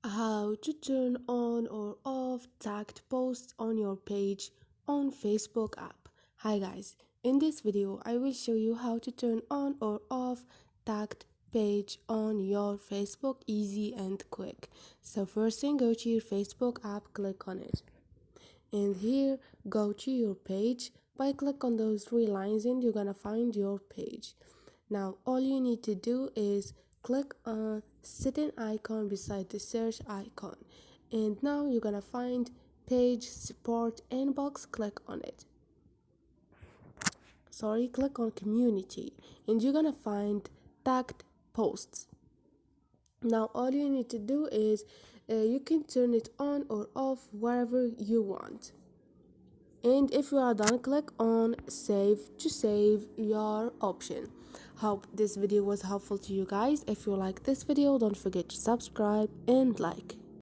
How to turn on or off tagged posts on your page on Facebook app. Hi guys, in this video I will show you how to turn on or off tagged page on your Facebook, easy and quick. So first thing, go to your Facebook app, click on it, and here go to your page. By click on those three lines and you're gonna find your page. Now all you need to do is click on setting icon beside the search icon, and now you're gonna find page support inbox. Click on it. Click on community, and you're gonna find tagged posts. Now all you need to do is you can turn it on or off wherever you want. And if you are done, click on save to save your option. Hope this video was helpful to you guys. If you like this video, don't forget to subscribe and like.